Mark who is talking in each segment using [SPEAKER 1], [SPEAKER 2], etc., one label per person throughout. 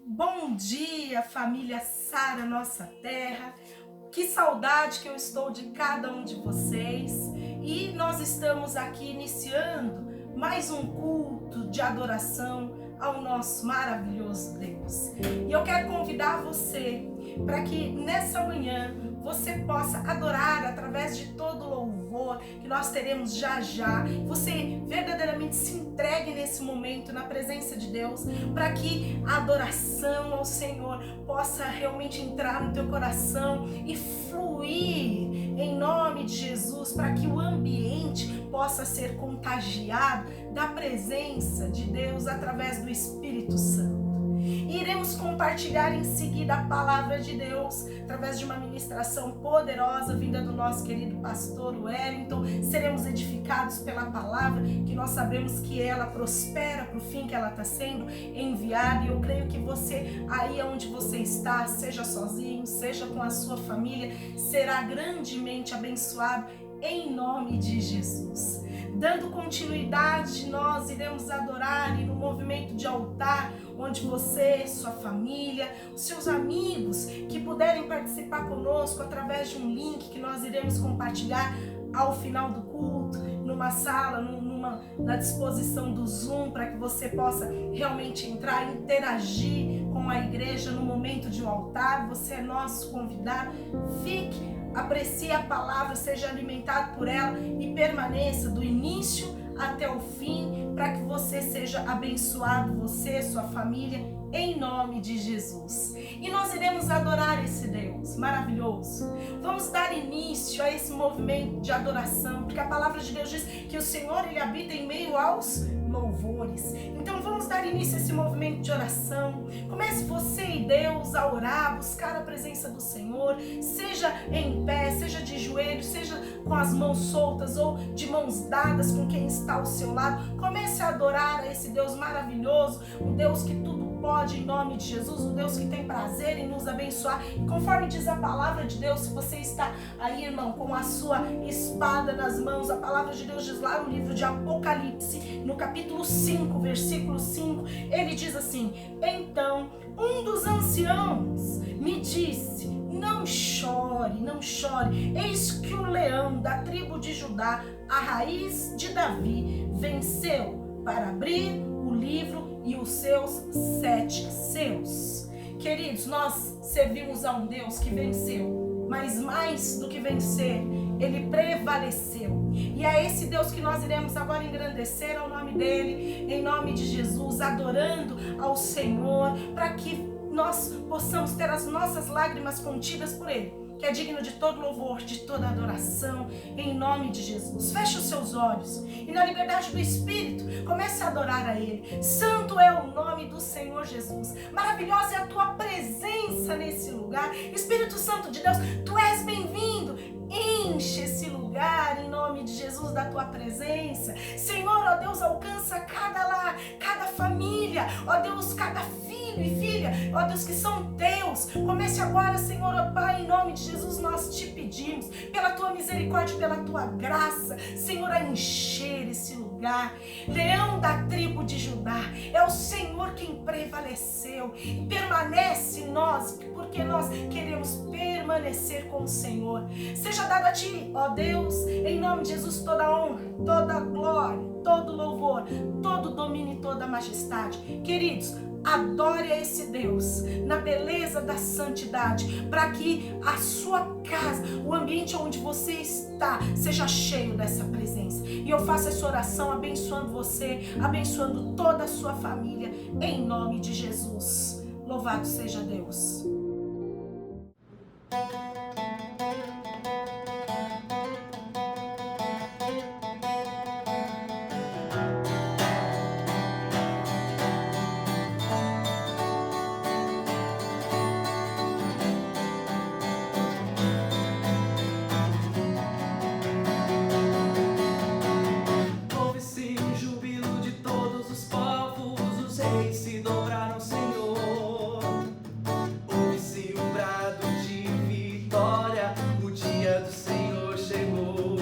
[SPEAKER 1] Bom dia, família Sara, nossa terra. Que saudade que eu estou de cada um de vocês. E nós estamos aqui iniciando mais um culto de adoração ao nosso maravilhoso Deus. E eu quero convidar você para que nessa manhã você possa adorar através de todo o louvor que nós teremos já já. Você verdadeiramente se entregue nesse momento na presença de Deus, para que a adoração ao Senhor possa realmente entrar no teu coração e fluir em nome de Jesus, para que o ambiente possa ser contagiado da presença de Deus através do Espírito Santo. E iremos compartilhar em seguida a palavra de Deus através de uma ministração poderosa vinda do nosso querido pastor Wellington. Seremos edificados pela palavra, que nós sabemos que ela prospera para o fim que ela está sendo enviada. E eu creio que você, aí onde você está, seja sozinho, seja com a sua família, será grandemente abençoado em nome de Jesus. Dando continuidade, nós iremos adorar e no movimento de altar, onde você, sua família, os seus amigos que puderem participar conosco através de um link que nós iremos compartilhar ao final do culto, numa sala, na disposição do Zoom, para que você possa realmente entrar e interagir com a igreja no momento de um altar. Você é nosso convidado. Fique, aprecie a palavra, seja alimentado por ela e permaneça do início até o fim, para que você seja abençoado, você, sua família, em nome de Jesus. E nós iremos adorar esse Deus maravilhoso. Vamos dar início a esse movimento de adoração, porque a palavra de Deus diz que o Senhor, Ele habita em meio aos louvores. Então vamos dar início a esse movimento de oração. Comece você e Deus a orar, buscar a presença do Senhor, seja em pé, seja de joelhos, seja com as mãos soltas ou de mãos dadas com quem está ao seu lado. Comece a adorar a esse Deus maravilhoso, o Deus que tudo pode, em nome de Jesus, o Deus que tem prazer em nos abençoar. E conforme diz a palavra de Deus, se você está aí, irmão, com a sua espada nas mãos, a palavra de Deus diz lá no livro de Apocalipse, no capítulo 5, versículo 5, ele diz assim: então um dos anciãos me disse: não chore, não chore, eis que o leão da tribo de Judá, a raiz de Davi, venceu para abrir o livro e os seus 7 selos. Queridos, nós servimos a um Deus que venceu, mas mais do que vencer, Ele prevaleceu. E é esse Deus que nós iremos agora engrandecer ao nome dEle, em nome de Jesus, adorando ao Senhor, para que nós possamos ter as nossas lágrimas contidas por Ele, que é digno de todo louvor, de toda adoração, em nome de Jesus. Feche os seus olhos e na liberdade do Espírito, comece a adorar a Ele. Santo é o nome do Senhor Jesus. Maravilhosa é a Tua presença nesse lugar. Espírito Santo de Deus, Tu és bem-vindo. Enche esse lugar em nome de Jesus da Tua presença. Senhor, ó Deus, alcança cada lar, cada família, ó Deus, cada filho e filha, ó Deus, que são Teus. Comece agora, Senhor, ó Pai, em nome de Jesus, nós te pedimos, pela Tua misericórdia, pela Tua graça, Senhor, a encher esse lugar. Leão da tribo de Judá, é o Senhor quem prevaleceu e permanece em nós, porque nós queremos permanecer com o Senhor. Seja dado a Ti, ó Deus, em nome de Jesus, toda honra, toda glória, todo louvor, todo domínio e toda majestade. Queridos, adore a esse Deus na beleza da santidade, para que a sua casa, o ambiente onde você está, seja cheio dessa presença. E eu faço essa oração abençoando você, abençoando toda a sua família, em nome de Jesus. Louvado seja Deus.
[SPEAKER 2] Ouve-se o júbilo de todos os povos, os reis se dobraram ao Senhor. Ouve-se um brado de vitória, o dia do Senhor chegou.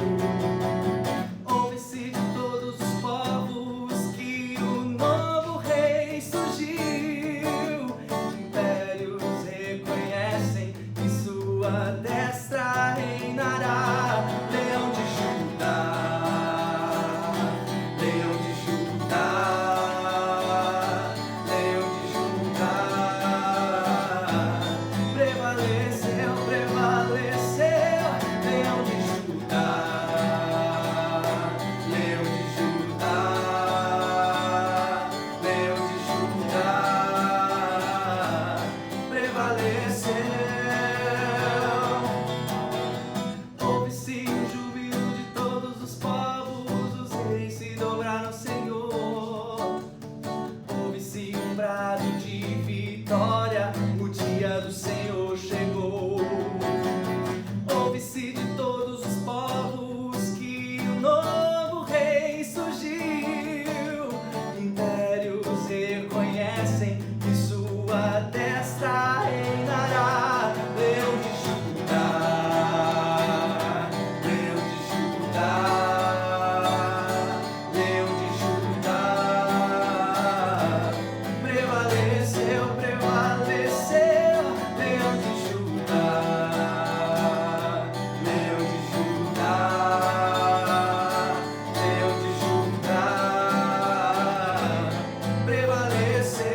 [SPEAKER 2] Ouve-se de todos os povos que o novo rei surgiu. um brado de vitória, o dia do Senhor chegou. Ouve-se de todos os povos que o novo rei surgiu. Impérios reconhecem que sua destra reinará. Leão de Judá, Leão de Judá, Leão de Judá, prevaleceu, prevaleceu. Leão de Judá, Leão de Judá, Leão de Judá, prevaleceu.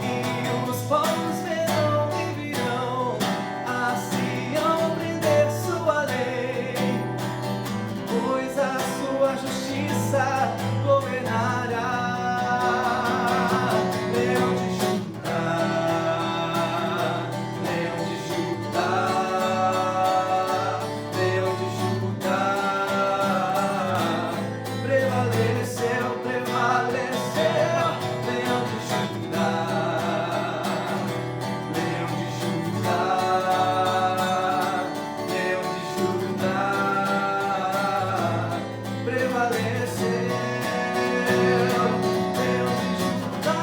[SPEAKER 2] E os povos verão e virão a Sião aprender sua lei, pois a sua justiça governará. Leão de Judá, Leão de Judá, Leão de Judá, prevaleceu, prevaleceu. Leão de Judá, Leão de Judá, Leão de Judá, prevaleceu. Leão de Judá.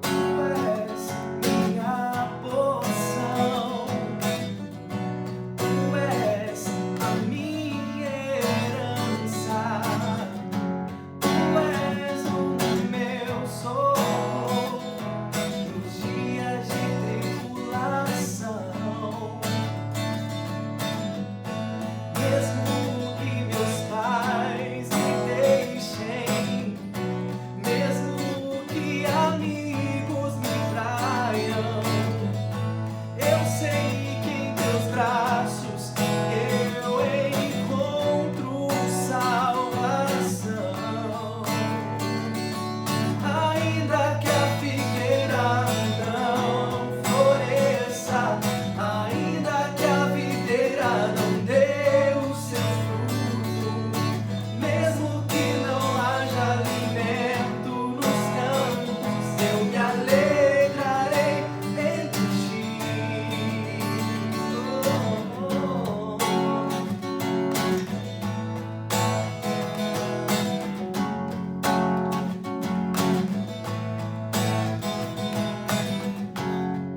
[SPEAKER 2] Tu és minha porção, tu és a minha herança, tu és o meu socorro nos dias de tribulação. Mesmo que meus pais me deixem, mesmo que amigos me traiam, eu sei que em teus braços eu encontro salvação. Ainda que a figueira não floresça, ainda que a videira não dê o seu fruto, mesmo que não haja alimento nos campos, eu me alegrarei em ti.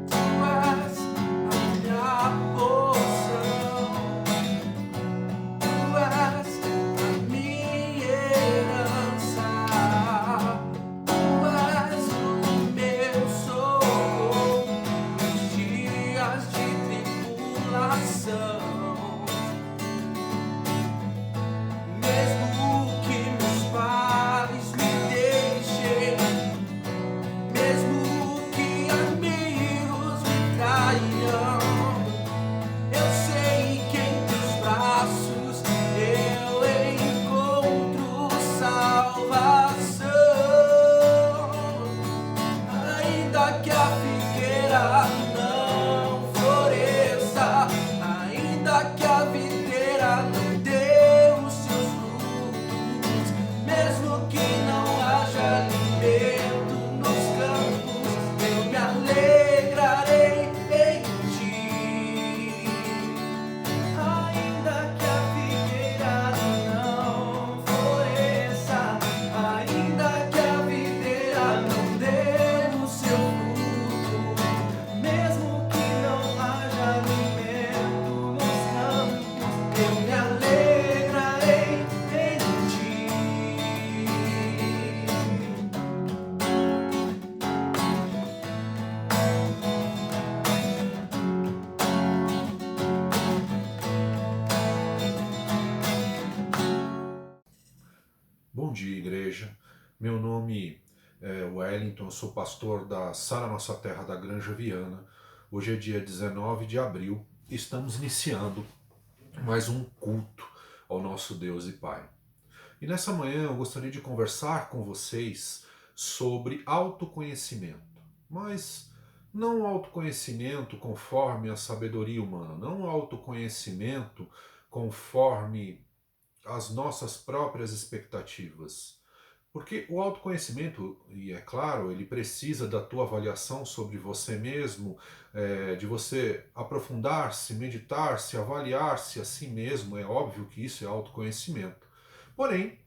[SPEAKER 2] Tu és a minha porção, tu és a minha herança, tu és o meu socorro nos dias de tribulação. Mesmo que meus pais me deixem, mesmo que amigos me traiam, eu sei que em teus braços eu encontro salvação. Ainda que a figueira não floresça, ainda que a videira não dê os seus frutos, mesmo que não haja alimento nos campos, eu me alegrarei em ti. Ainda que a figueira não floresça, ainda que a videira não dê o seu fruto, mesmo que não haja alimento nos campos, eu me alegrarei em ti.
[SPEAKER 3] Bom dia, igreja. Meu nome é Wellington, eu sou pastor da Sara Nossa Terra da Granja Viana. Hoje é dia 19 de abril e estamos iniciando mais um culto ao nosso Deus e Pai. E nessa manhã eu gostaria de conversar com vocês sobre autoconhecimento. Mas não autoconhecimento conforme a sabedoria humana, não autoconhecimento conforme as nossas próprias expectativas. Porque o autoconhecimento, e é claro, ele precisa da tua avaliação sobre você mesmo, de você aprofundar-se, meditar-se, avaliar-se a si mesmo. É óbvio que isso é autoconhecimento. Porém,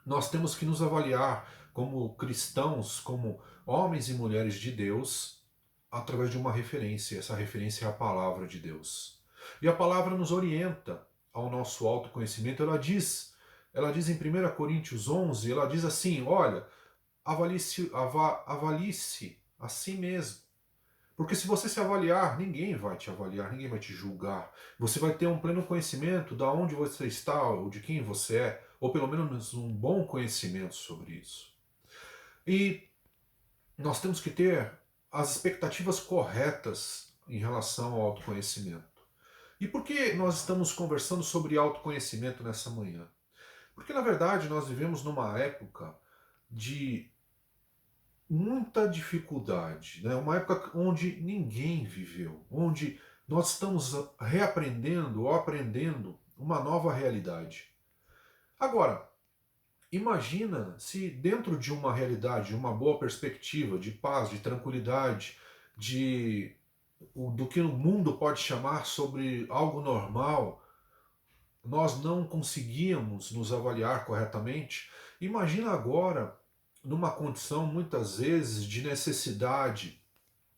[SPEAKER 3] nós temos que nos avaliar como cristãos, como homens e mulheres de Deus, através de uma referência. Essa referência é a palavra de Deus. E a palavra nos orienta ao nosso autoconhecimento. Ela diz em 1 Coríntios 11, ela diz assim, olha, avalie-se a si mesmo. Porque se você se avaliar, ninguém vai te avaliar, ninguém vai te julgar. Você vai ter um pleno conhecimento de onde você está, ou de quem você é, ou pelo menos um bom conhecimento sobre isso. E nós temos que ter as expectativas corretas em relação ao autoconhecimento. E por que nós estamos conversando sobre autoconhecimento nessa manhã? Porque, na verdade, nós vivemos numa época de muita dificuldade, né? Uma época onde ninguém viveu, onde nós estamos reaprendendo ou aprendendo uma nova realidade. Agora, imagina se dentro de uma realidade, uma boa perspectiva de paz, de tranquilidade, do que o mundo pode chamar sobre algo normal, nós não conseguíamos nos avaliar corretamente. Imagina agora numa condição muitas vezes de necessidade,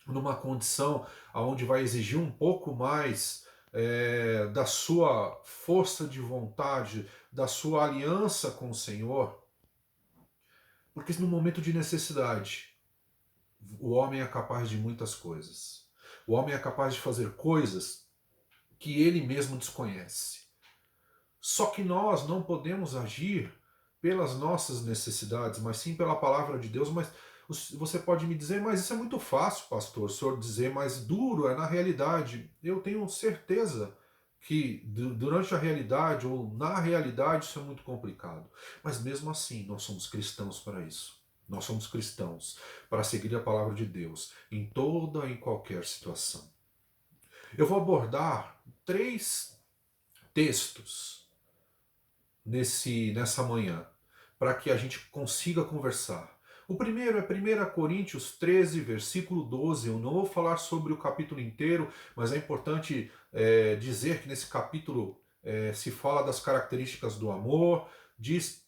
[SPEAKER 3] numa condição onde vai exigir um pouco mais da sua força de vontade, da sua aliança com o Senhor, porque no momento de necessidade o homem é capaz de muitas coisas. O homem é capaz de fazer coisas que ele mesmo desconhece. Só que nós não podemos agir pelas nossas necessidades, mas sim pela palavra de Deus. Mas você pode me dizer, mas isso é muito fácil, pastor, o senhor dizer, mas duro é na realidade. Eu tenho certeza que durante a realidade ou na realidade isso é muito complicado. Mas mesmo assim, nós somos cristãos para isso. Nós somos cristãos para seguir a palavra de Deus em toda e qualquer situação. Eu vou abordar 3 textos nessa manhã, para que a gente consiga conversar. O primeiro é 1 Coríntios 13, versículo 12. Eu não vou falar sobre o capítulo inteiro, mas é importante dizer que nesse capítulo se fala das características do amor, diz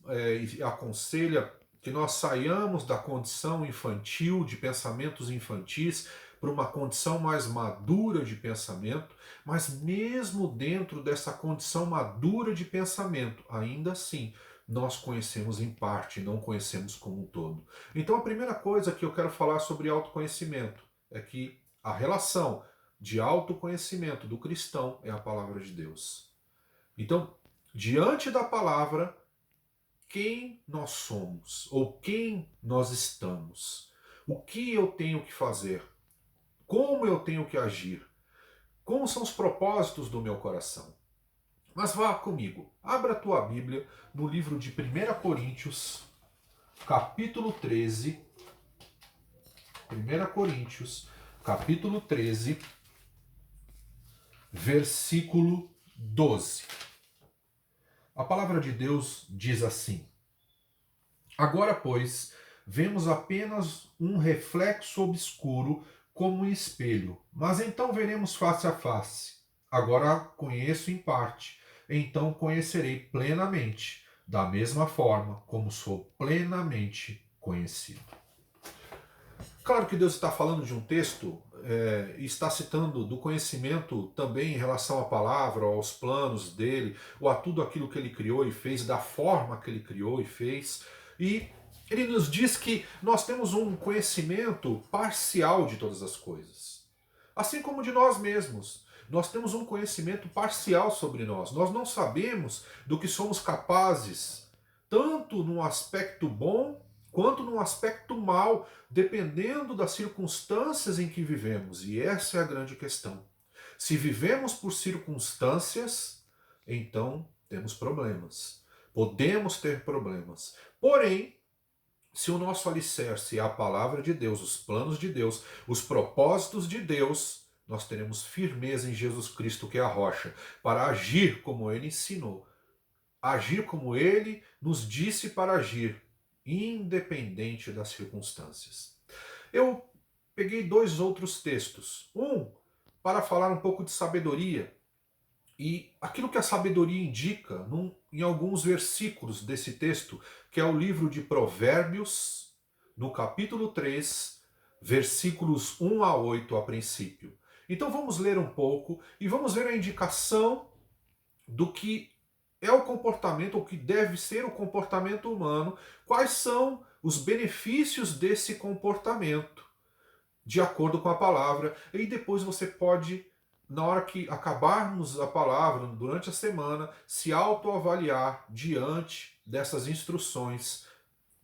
[SPEAKER 3] e aconselha que nós saiamos da condição infantil, de pensamentos infantis, para uma condição mais madura de pensamento, mas mesmo dentro dessa condição madura de pensamento, ainda assim, nós conhecemos em parte, não conhecemos como um todo. Então a primeira coisa que eu quero falar sobre autoconhecimento é que a relação de autoconhecimento do cristão é a palavra de Deus. Então, diante da palavra, quem nós somos ou quem nós estamos, o que eu tenho que fazer, como eu tenho que agir, como são os propósitos do meu coração. Mas vá comigo, abra a tua Bíblia no livro de 1 Coríntios, capítulo 13. 1 Coríntios, capítulo 13, versículo 12. A palavra de Deus diz assim: agora, pois, vemos apenas um reflexo obscuro como um espelho, mas então veremos face a face. Agora conheço em parte, então conhecerei plenamente, da mesma forma como sou plenamente conhecido. Claro que Deus está falando de um texto e está citando do conhecimento também em relação à palavra, aos planos dele, ou a tudo aquilo que ele criou e fez, da forma que ele criou e fez. E ele nos diz que nós temos um conhecimento parcial de todas as coisas. Assim como de nós mesmos. Nós temos um conhecimento parcial sobre nós. Nós não sabemos do que somos capazes, tanto no aspecto bom quanto no aspecto mal, dependendo das circunstâncias em que vivemos. E essa é a grande questão. Se vivemos por circunstâncias, então temos problemas. Podemos ter problemas. Porém, se o nosso alicerce é a palavra de Deus, os planos de Deus, os propósitos de Deus, nós teremos firmeza em Jesus Cristo, que é a rocha, para agir como ele ensinou, agir como ele nos disse para agir, independente das circunstâncias. Eu peguei dois outros textos. Um, para falar um pouco de sabedoria, e aquilo que a sabedoria indica em alguns versículos desse texto, que é o livro de Provérbios, no capítulo 3, versículos 1 a 8 a princípio. Então vamos ler um pouco e vamos ver a indicação do que é o comportamento, o que deve ser o comportamento humano, quais são os benefícios desse comportamento, de acordo com a palavra, e depois você pode, na hora que acabarmos a palavra, durante a semana, se autoavaliar diante dessas instruções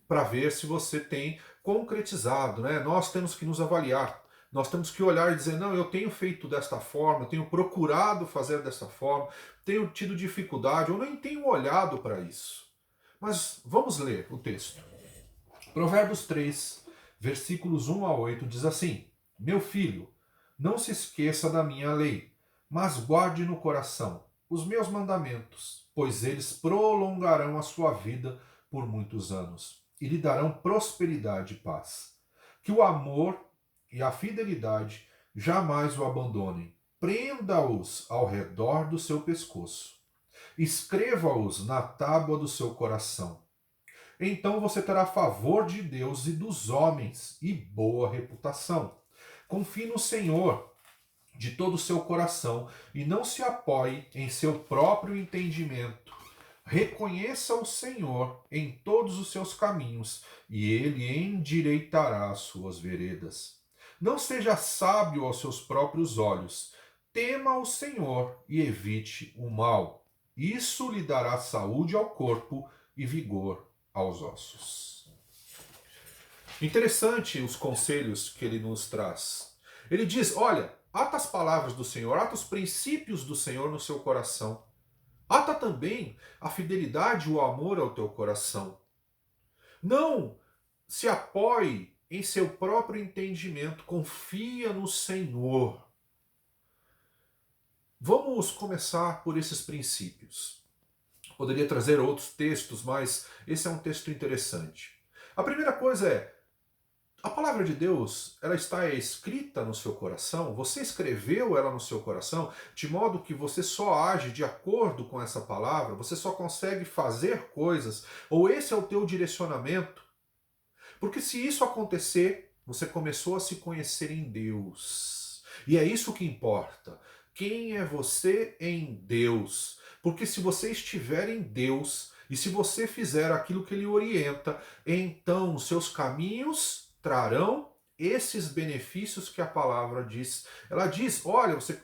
[SPEAKER 3] para ver se você tem concretizado, né? Nós temos que nos avaliar, nós temos que olhar e dizer, não, eu tenho feito desta forma, eu tenho procurado fazer dessa forma, tenho tido dificuldade, ou nem tenho olhado para isso. Mas vamos ler o texto. Provérbios 3, versículos 1 a 8 diz assim: Meu filho, não se esqueça da minha lei, mas guarde no coração os meus mandamentos, pois eles prolongarão a sua vida por muitos anos e lhe darão prosperidade e paz. Que o amor e a fidelidade jamais o abandonem. Prenda-os ao redor do seu pescoço. Escreva-os na tábua do seu coração. Então você terá favor de Deus e dos homens e boa reputação. Confie no Senhor de todo o seu coração e não se apoie em seu próprio entendimento. Reconheça o Senhor em todos os seus caminhos e ele endireitará as suas veredas. Não seja sábio aos seus próprios olhos. Tema o Senhor e evite o mal. Isso lhe dará saúde ao corpo e vigor aos ossos. Interessante os conselhos que ele nos traz. Ele diz, olha, ata as palavras do Senhor, ata os princípios do Senhor no seu coração. Ata também a fidelidade e o amor ao teu coração. Não se apoie em seu próprio entendimento, confia no Senhor. Vamos começar por esses princípios. Poderia trazer outros textos, mas esse é um texto interessante. A primeira coisa é, a palavra de Deus, ela está escrita no seu coração, você escreveu ela no seu coração, de modo que você só age de acordo com essa palavra, você só consegue fazer coisas, ou esse é o teu direcionamento. Porque se isso acontecer, você começou a se conhecer em Deus. E é isso que importa. Quem é você em Deus? Porque se você estiver em Deus, e se você fizer aquilo que Ele orienta, então os seus caminhos trarão esses benefícios que a palavra diz. Ela diz, olha, você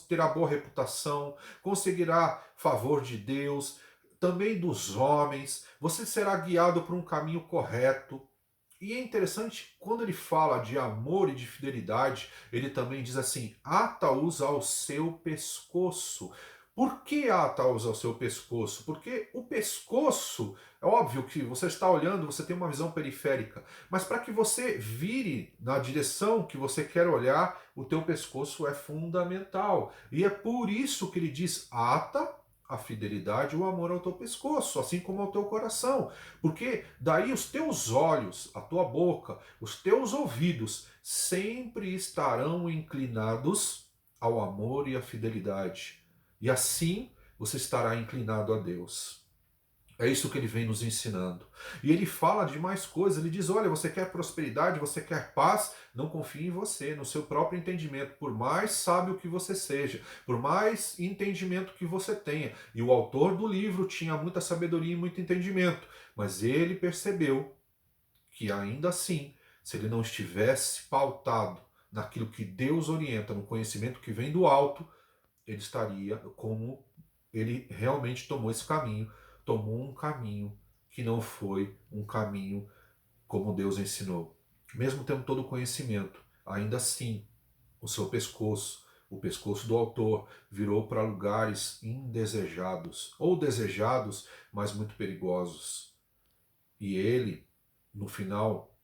[SPEAKER 3] terá boa reputação, conseguirá favor de Deus, também dos homens, você será guiado por um caminho correto. E é interessante, quando ele fala de amor e de fidelidade, ele também diz assim, ata-os ao seu pescoço. Por que ata-os ao seu pescoço? Porque o pescoço, é óbvio que você está olhando, você tem uma visão periférica, mas para que você vire na direção que você quer olhar, o teu pescoço é fundamental. E é por isso que ele diz, ata a fidelidade e o amor ao teu pescoço, assim como ao teu coração. Porque daí os teus olhos, a tua boca, os teus ouvidos sempre estarão inclinados ao amor e à fidelidade. E assim você estará inclinado a Deus. É isso que ele vem nos ensinando. E ele fala de mais coisas. Ele diz, olha, você quer prosperidade, você quer paz, não confie em você, no seu próprio entendimento. Por mais sábio que você seja, por mais entendimento que você tenha. E o autor do livro tinha muita sabedoria e muito entendimento. Mas ele percebeu que ainda assim, se ele não estivesse pautado naquilo que Deus orienta, no conhecimento que vem do alto, ele estaria como ele realmente tomou esse caminho, tomou um caminho que não foi um caminho como Deus ensinou. Mesmo tendo todo o conhecimento, ainda assim, o seu pescoço O pescoço do autor virou para lugares indesejados, ou desejados, mas muito perigosos. E ele, no final,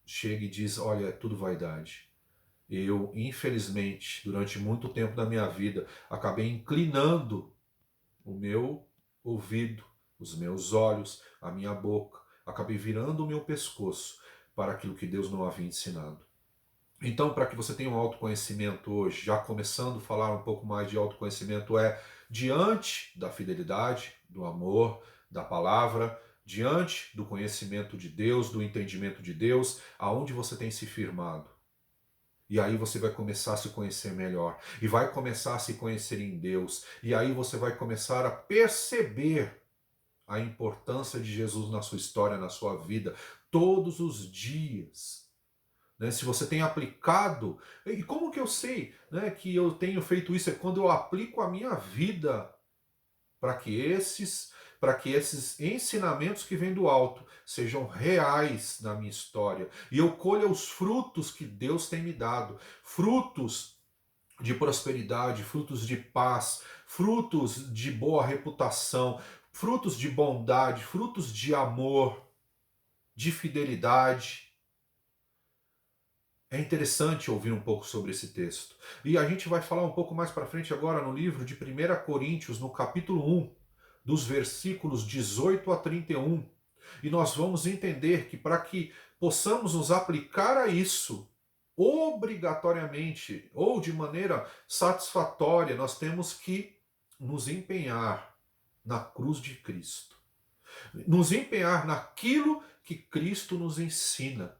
[SPEAKER 3] chega e diz: olha, é tudo vaidade. Eu, infelizmente, durante muito tempo da minha vida, acabei inclinando o meu ouvido, os meus olhos, a minha boca, acabei virando o meu pescoço para aquilo que Deus não havia ensinado. Então, para que você tenha um autoconhecimento hoje, já começando a falar um pouco mais de autoconhecimento, é diante da fidelidade, do amor, da palavra, diante do conhecimento de Deus, do entendimento de Deus, aonde você tem se firmado. E aí você vai começar a se conhecer melhor, e vai começar a se conhecer em Deus, e aí você vai começar a perceber a importância de Jesus na sua história, na sua vida, todos os dias. Né? Se você tem aplicado, e como que eu sei, né, que eu tenho feito isso? É quando eu aplico a minha vida para que esses ensinamentos que vêm do alto sejam reais na minha história e eu colha os frutos que Deus tem me dado, frutos de prosperidade, frutos de paz, frutos de boa reputação, frutos de bondade, frutos de amor, de fidelidade. É interessante ouvir um pouco sobre esse texto. E a gente vai falar um pouco mais para frente agora no livro de 1 Coríntios, no capítulo 1, dos versículos 18 a 31. E nós vamos entender que para que possamos nos aplicar a isso, obrigatoriamente ou de maneira satisfatória, nós temos que nos empenhar na cruz de Cristo. Nos empenhar naquilo que Cristo nos ensina.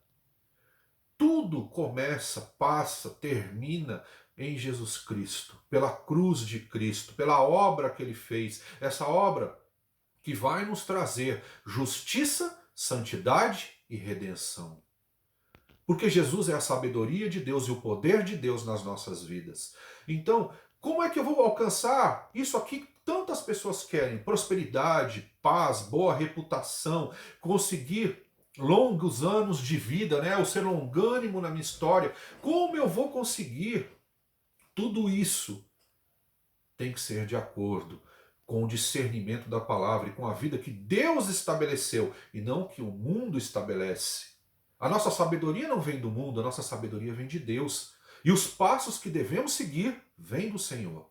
[SPEAKER 3] Tudo começa, passa, termina em Jesus Cristo, pela cruz de Cristo, pela obra que ele fez. Essa obra que vai nos trazer justiça, santidade e redenção. Porque Jesus é a sabedoria de Deus e o poder de Deus nas nossas vidas. Então, como é que eu vou alcançar isso aqui que tantas pessoas querem? Prosperidade, paz, boa reputação, conseguir longos anos de vida, né? Eu ser longânimo na minha história. Como eu vou conseguir? Tudo isso tem que ser de acordo com o discernimento da palavra e com a vida que Deus estabeleceu e não que o mundo estabelece. A nossa sabedoria não vem do mundo, a nossa sabedoria vem de Deus. E os passos que devemos seguir vêm do Senhor.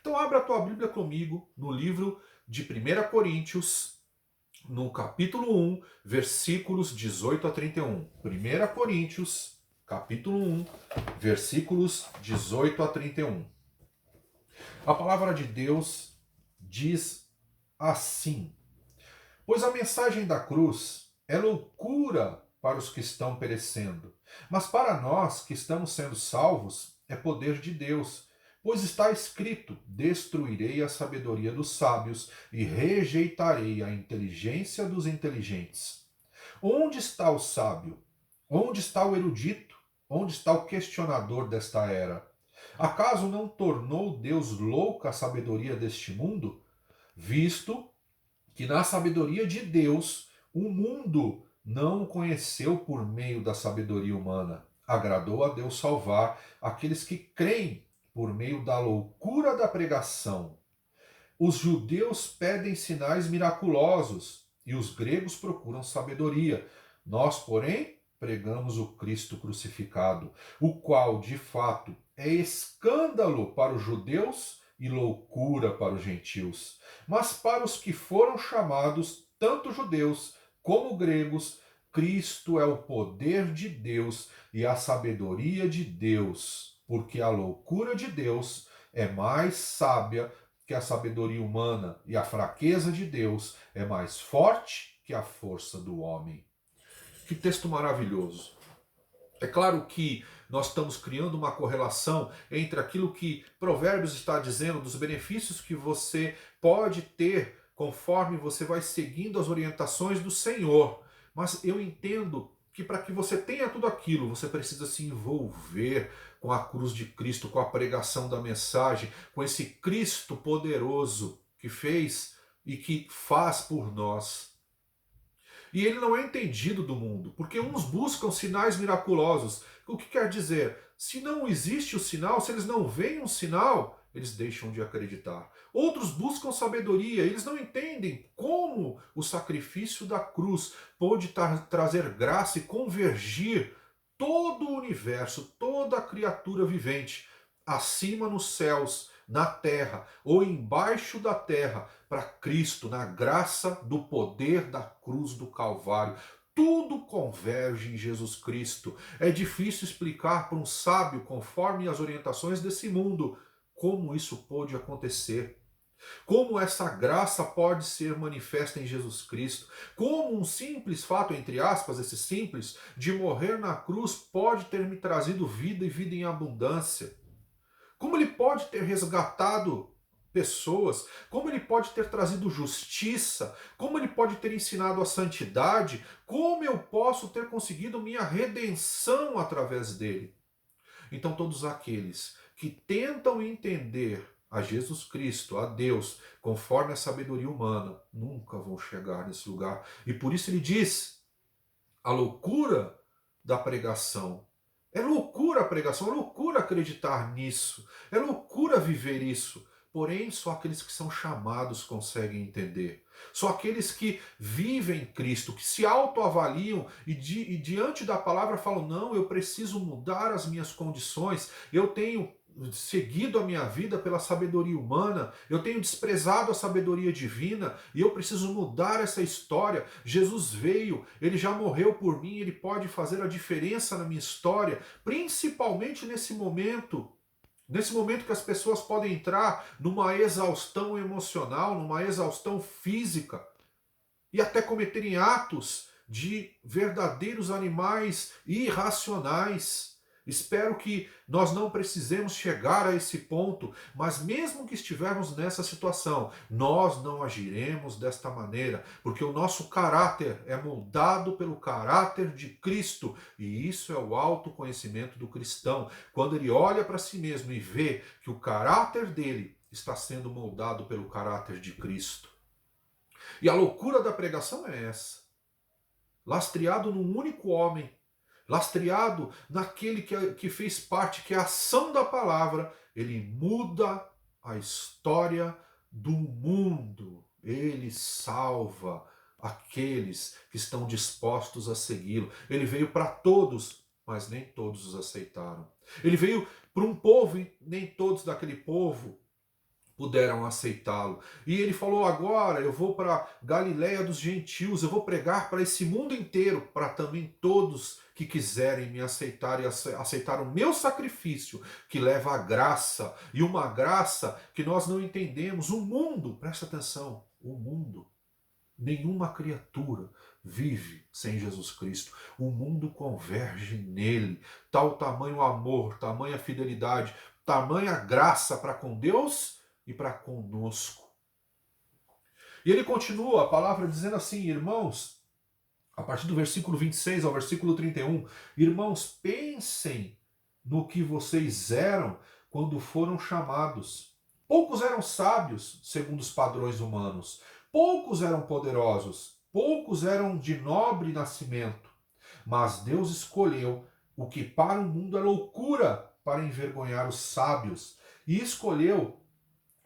[SPEAKER 3] Então abra a tua Bíblia comigo no livro de 1 Coríntios, no capítulo 1, versículos 18 a 31. 1 Coríntios, capítulo 1, versículos 18 a 31. A palavra de Deus diz assim: pois a mensagem da cruz é loucura para os que estão perecendo, mas para nós que estamos sendo salvos é poder de Deus. Pois está escrito: destruirei a sabedoria dos sábios e rejeitarei a inteligência dos inteligentes. Onde está o sábio? Onde está o erudito? Onde está o questionador desta era? Acaso não tornou Deus louca a sabedoria deste mundo? Visto que na sabedoria de Deus o mundo não o conheceu por meio da sabedoria humana. Agradou a Deus salvar aqueles que creem por meio da loucura da pregação. Os judeus pedem sinais miraculosos e os gregos procuram sabedoria. Nós, porém, pregamos o Cristo crucificado, o qual, de fato, é escândalo para os judeus e loucura para os gentios. Mas para os que foram chamados, tanto judeus como gregos, Cristo é o poder de Deus e a sabedoria de Deus, porque a loucura de Deus é mais sábia que a sabedoria humana e a fraqueza de Deus é mais forte que a força do homem. Que texto maravilhoso! É claro que nós estamos criando uma correlação entre aquilo que Provérbios está dizendo, dos benefícios que você pode ter conforme você vai seguindo as orientações do Senhor. Mas eu entendo que para que você tenha tudo aquilo, você precisa se envolver com a cruz de Cristo, com a pregação da mensagem, com esse Cristo poderoso que fez e que faz por nós. E ele não é entendido do mundo, porque uns buscam sinais miraculosos. O que quer dizer? Se não existe o sinal, se eles não veem um sinal, eles deixam de acreditar. Outros buscam sabedoria, eles não entendem como o sacrifício da cruz pôde trazer graça e convergir todo o universo, toda a criatura vivente, acima nos céus, na terra ou embaixo da terra, para Cristo, na graça do poder da cruz do Calvário. Tudo converge em Jesus Cristo. É difícil explicar para um sábio, conforme as orientações desse mundo, como isso pôde acontecer. Como essa graça pode ser manifesta em Jesus Cristo. Como um simples fato, entre aspas, esse simples, de morrer na cruz pode ter me trazido vida e vida em abundância. Como ele pode ter resgatado pessoas, como ele pode ter trazido justiça, como ele pode ter ensinado a santidade, como eu posso ter conseguido minha redenção através dele. Então todos aqueles que tentam entender a Jesus Cristo, a Deus, conforme a sabedoria humana, nunca vão chegar nesse lugar. E por isso ele diz, a loucura da pregação. É loucura a pregação, é loucura acreditar nisso, é loucura viver isso. Porém, só aqueles que são chamados conseguem entender. Só aqueles que vivem Cristo, que se autoavaliam e diante da palavra falam, não, eu preciso mudar as minhas condições, eu tenho seguido a minha vida pela sabedoria humana, eu tenho desprezado a sabedoria divina e eu preciso mudar essa história. Jesus veio, ele já morreu por mim, ele pode fazer a diferença na minha história, principalmente nesse momento que as pessoas podem entrar numa exaustão emocional, numa exaustão física e até cometerem atos de verdadeiros animais irracionais. Espero que nós não precisemos chegar a esse ponto, mas mesmo que estivermos nessa situação, nós não agiremos desta maneira, porque o nosso caráter é moldado pelo caráter de Cristo, e isso é o autoconhecimento do cristão, quando ele olha para si mesmo e vê que o caráter dele está sendo moldado pelo caráter de Cristo. E a loucura da pregação é essa, lastreado num único homem, lastreado naquele que fez parte, que é a ação da palavra, ele muda a história do mundo. Ele salva aqueles que estão dispostos a segui-lo. Ele veio para todos, mas nem todos os aceitaram. Ele veio para um povo e nem todos daquele povo puderam aceitá-lo. E ele falou, agora eu vou para Galiléia dos gentios, eu vou pregar para esse mundo inteiro, para também todos que quiserem me aceitar e aceitar o meu sacrifício, que leva a graça, e uma graça que nós não entendemos. O mundo, presta atenção, o mundo, nenhuma criatura vive sem Jesus Cristo. O mundo converge nele. Tal tamanho amor, tamanha fidelidade, tamanha graça para com Deus e para conosco. E ele continua a palavra dizendo assim, irmãos, a partir do versículo 26 ao versículo 31, irmãos, pensem no que vocês eram quando foram chamados. Poucos eram sábios, segundo os padrões humanos. Poucos eram poderosos. Poucos eram de nobre nascimento. Mas Deus escolheu o que para o mundo é loucura para envergonhar os sábios. E escolheu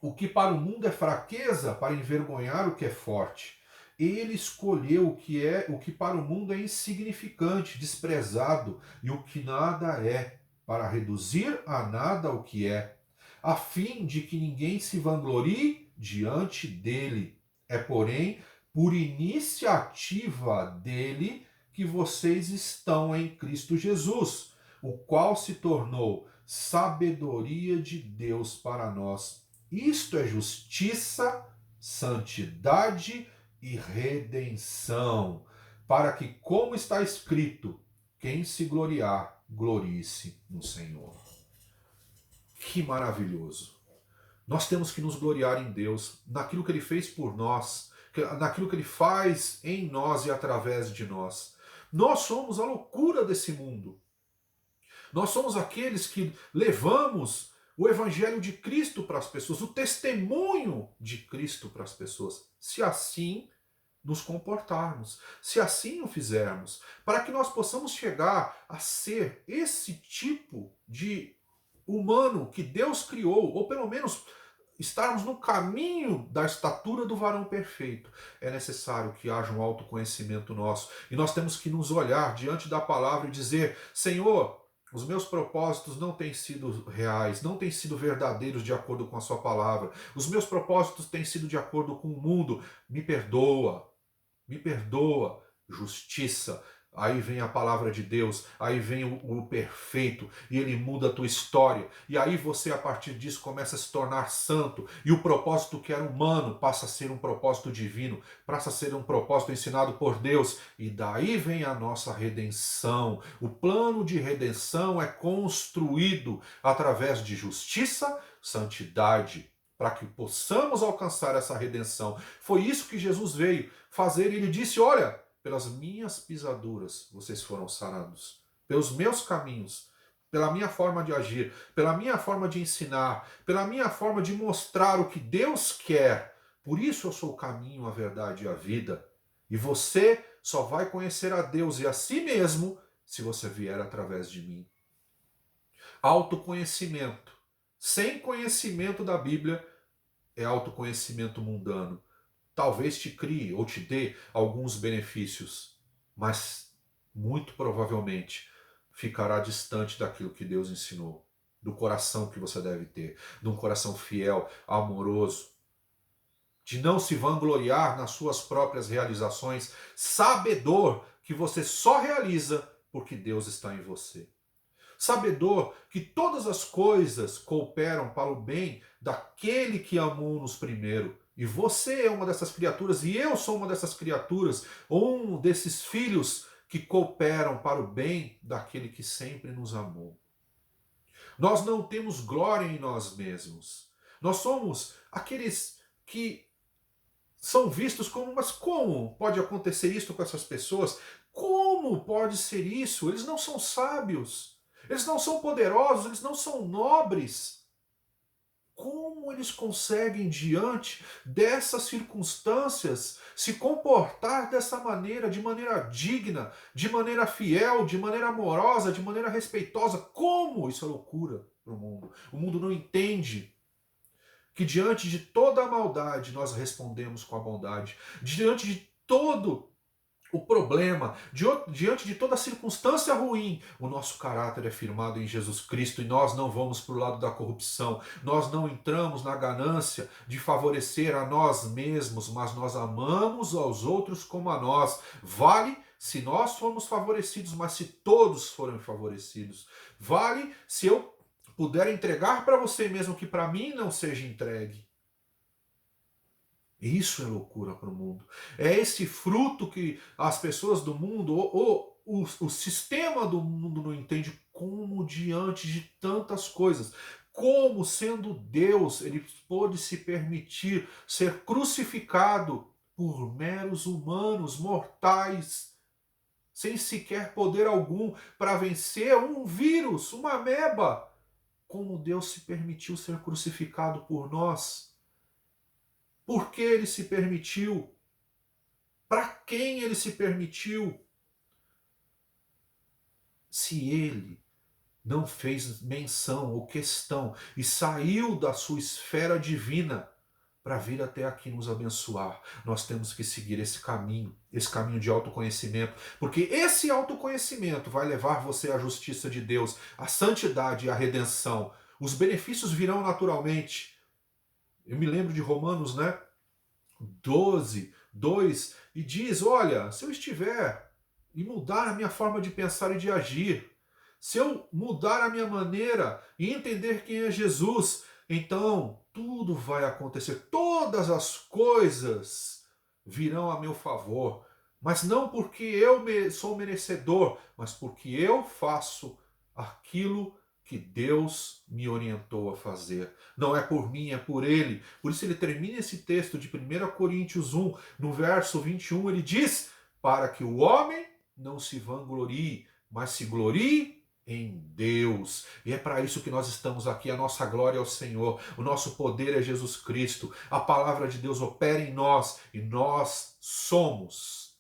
[SPEAKER 3] o que para o mundo é fraqueza para envergonhar o que é forte. Ele escolheu o que para o mundo é insignificante, desprezado, e o que nada é, para reduzir a nada o que é, a fim de que ninguém se vanglorie diante dele. É, porém, por iniciativa dele que vocês estão em Cristo Jesus, o qual se tornou sabedoria de Deus para nós. Isto é justiça, santidade e redenção, para que, como está escrito, quem se gloriar, glorie-se no Senhor. Que maravilhoso! Nós temos que nos gloriar em Deus, naquilo que Ele fez por nós, naquilo que Ele faz em nós e através de nós. Nós somos a loucura desse mundo. Nós somos aqueles que levamos o evangelho de Cristo para as pessoas, o testemunho de Cristo para as pessoas. Se assim nos comportarmos, se assim o fizermos, para que nós possamos chegar a ser esse tipo de humano que Deus criou, ou pelo menos estarmos no caminho da estatura do varão perfeito, é necessário que haja um autoconhecimento nosso. E nós temos que nos olhar diante da palavra e dizer: Senhor, os meus propósitos não têm sido reais, não têm sido verdadeiros de acordo com a sua palavra. Os meus propósitos têm sido de acordo com o mundo. Me perdoa, me perdoa. Justiça. Aí vem a palavra de Deus, aí vem o perfeito, e ele muda a tua história. E aí você, a partir disso, começa a se tornar santo. E o propósito que era humano passa a ser um propósito divino, passa a ser um propósito ensinado por Deus. E daí vem a nossa redenção. O plano de redenção é construído através de justiça, santidade, para que possamos alcançar essa redenção. Foi isso que Jesus veio fazer. E ele disse: olha, pelas minhas pisaduras vocês foram sarados, pelos meus caminhos, pela minha forma de agir, pela minha forma de ensinar, pela minha forma de mostrar o que Deus quer. Por isso eu sou o caminho, a verdade e a vida. E você só vai conhecer a Deus e a si mesmo se você vier através de mim. Autoconhecimento. Sem conhecimento da Bíblia é autoconhecimento mundano. Talvez te crie ou te dê alguns benefícios, mas muito provavelmente ficará distante daquilo que Deus ensinou, do coração que você deve ter, de um coração fiel, amoroso, de não se vangloriar nas suas próprias realizações, sabedor que você só realiza porque Deus está em você. Sabedor que todas as coisas cooperam para o bem daquele que amou-nos primeiro. E você é uma dessas criaturas, e eu sou uma dessas criaturas, um desses filhos que cooperam para o bem daquele que sempre nos amou. Nós não temos glória em nós mesmos. Nós somos aqueles que são vistos como: mas como pode acontecer isso com essas pessoas? Como pode ser isso? Eles não são sábios. Eles não são poderosos, eles não são nobres. Como eles conseguem, diante dessas circunstâncias, se comportar dessa maneira, de maneira digna, de maneira fiel, de maneira amorosa, de maneira respeitosa? Como? Isso é loucura para o mundo. O mundo não entende que diante de toda a maldade nós respondemos com a bondade. Diante de todo o problema, diante de toda a circunstância ruim, o nosso caráter é firmado em Jesus Cristo e nós não vamos para o lado da corrupção, nós não entramos na ganância de favorecer a nós mesmos, mas nós amamos aos outros como a nós. Vale se nós formos favorecidos, mas se todos forem favorecidos. Vale se eu puder entregar para você mesmo que para mim não seja entregue. Isso é loucura para o mundo. É esse fruto que as pessoas do mundo, ou o sistema do mundo não entende, como diante de tantas coisas. Como, sendo Deus, ele pôde se permitir ser crucificado por meros humanos, mortais, sem sequer poder algum para vencer um vírus, uma ameba. Como Deus se permitiu ser crucificado por nós? Por que ele se permitiu? Para quem ele se permitiu? Se ele não fez menção ou questão e saiu da sua esfera divina para vir até aqui nos abençoar, nós temos que seguir esse caminho de autoconhecimento, porque esse autoconhecimento vai levar você à justiça de Deus, à santidade e à redenção. Os benefícios virão naturalmente. Eu me lembro de Romanos, 12, 2, e diz: olha, se eu estiver e mudar a minha forma de pensar e de agir, se eu mudar a minha maneira e entender quem é Jesus, então tudo vai acontecer, todas as coisas virão a meu favor, mas não porque eu sou merecedor, mas porque eu faço aquilo que Deus me orientou a fazer. Não é por mim, é por Ele. Por isso ele termina esse texto de 1 Coríntios 1, no verso 21, ele diz: para que o homem não se vanglorie, mas se glorie em Deus. E é para isso que nós estamos aqui. A nossa glória é o Senhor, o nosso poder é Jesus Cristo. A palavra de Deus opera em nós e nós somos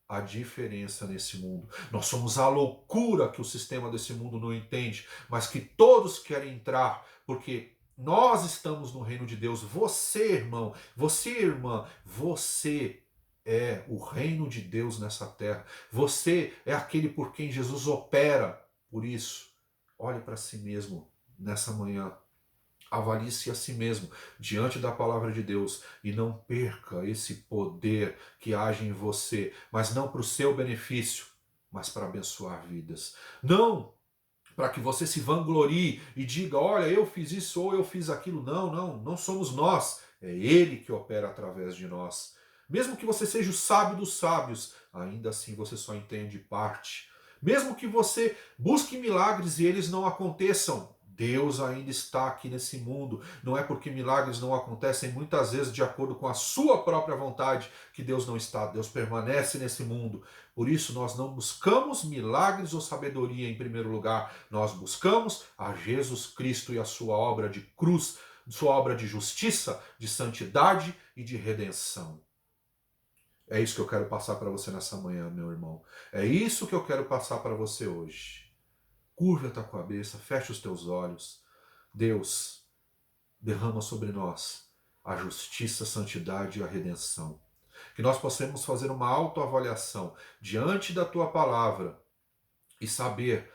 [SPEAKER 3] a diferença nesse mundo. Nós somos a loucura que o sistema desse mundo não entende, mas que todos querem entrar, porque nós estamos no reino de Deus. Você, irmão, você, irmã, você é o reino de Deus nessa terra. Você é aquele por quem Jesus opera. Por isso, olhe para si mesmo nessa manhã. Avalie-se a si mesmo diante da palavra de Deus e não perca esse poder que age em você, mas não para o seu benefício, mas para abençoar vidas. Não para que você se vanglorie e diga, olha, eu fiz isso ou eu fiz aquilo. Não, não, não somos nós. É Ele que opera através de nós. Mesmo que você seja o sábio dos sábios, ainda assim você só entende parte. Mesmo que você busque milagres e eles não aconteçam, Deus ainda está aqui nesse mundo. Não é porque milagres não acontecem muitas vezes de acordo com a sua própria vontade que Deus não está. Deus permanece nesse mundo. Por isso nós não buscamos milagres ou sabedoria em primeiro lugar. Nós buscamos a Jesus Cristo e a sua obra de cruz, sua obra de justiça, de santidade e de redenção. É isso que eu quero passar para você nessa manhã, meu irmão. É isso que eu quero passar para você hoje. Curva a tua cabeça, feche os teus olhos. Deus, derrama sobre nós a justiça, a santidade e a redenção. Que nós possamos fazer uma autoavaliação diante da tua palavra e saber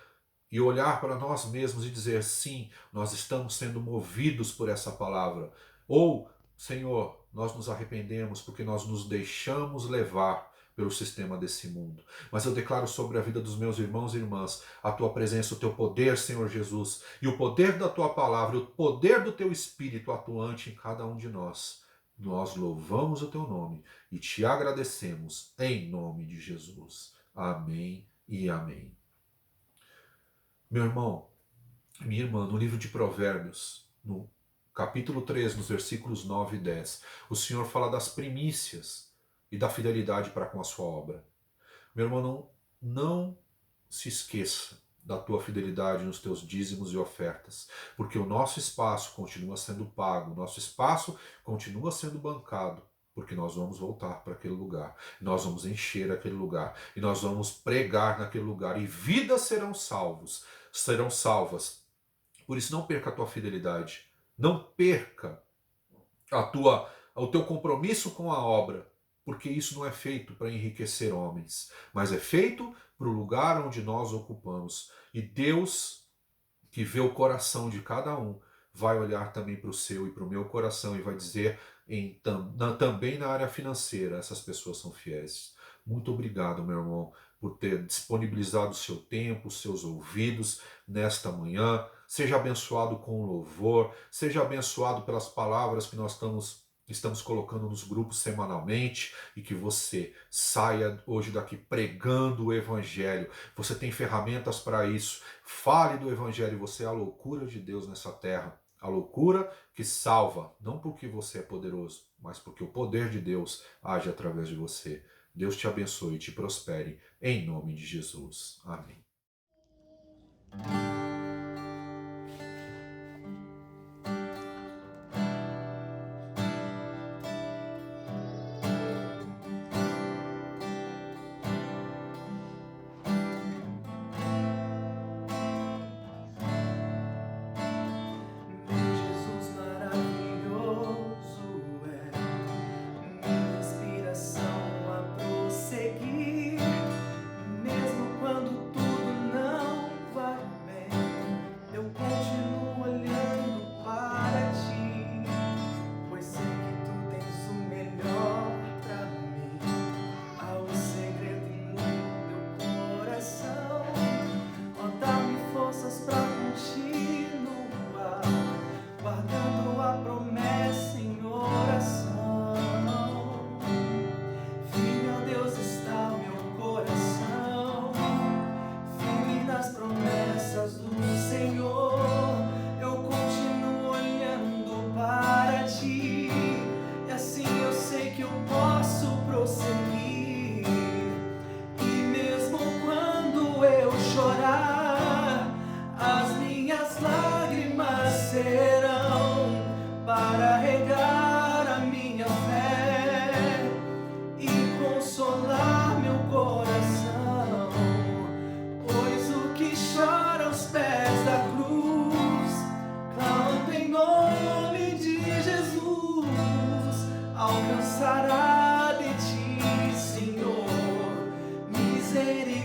[SPEAKER 3] e olhar para nós mesmos e dizer, sim, nós estamos sendo movidos por essa palavra. Ou, Senhor, nós nos arrependemos porque nós nos deixamos levar pelo sistema desse mundo. Mas eu declaro sobre a vida dos meus irmãos e irmãs a tua presença, o teu poder, Senhor Jesus, e o poder da tua palavra, o poder do teu Espírito atuante em cada um de nós. Nós louvamos o teu nome e te agradecemos em nome de Jesus. Amém e amém. Meu irmão, minha irmã, no livro de Provérbios, no capítulo 3, nos versículos 9 e 10, o Senhor fala das primícias e da fidelidade para com a sua obra. Meu irmão, não se esqueça da tua fidelidade nos teus dízimos e ofertas, porque o nosso espaço continua sendo pago, o nosso espaço continua sendo bancado, porque nós vamos voltar para aquele lugar, nós vamos encher aquele lugar, e nós vamos pregar naquele lugar, e vidas serão salvas. Por isso não perca a tua fidelidade, não perca o teu compromisso com a obra, porque isso não é feito para enriquecer homens, mas é feito para o lugar onde nós ocupamos. E Deus, que vê o coração de cada um, vai olhar também para o seu e para o meu coração e vai dizer, também na área financeira, essas pessoas são fiéis. Muito obrigado, meu irmão, por ter disponibilizado o seu tempo, os seus ouvidos nesta manhã. Seja abençoado com o louvor, seja abençoado pelas palavras que nós estamos colocando nos grupos semanalmente e que você saia hoje daqui pregando o Evangelho. Você tem ferramentas para isso. Fale do Evangelho. Você é a loucura de Deus nessa terra. A loucura que salva, não porque você é poderoso, mas porque o poder de Deus age através de você. Deus te abençoe e te prospere, em nome de Jesus. Amém.
[SPEAKER 2] Jesus maravilhoso é minha inspiração a prosseguir, mesmo quando tudo não vai bem.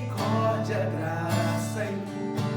[SPEAKER 2] misericórdia, graça e luz.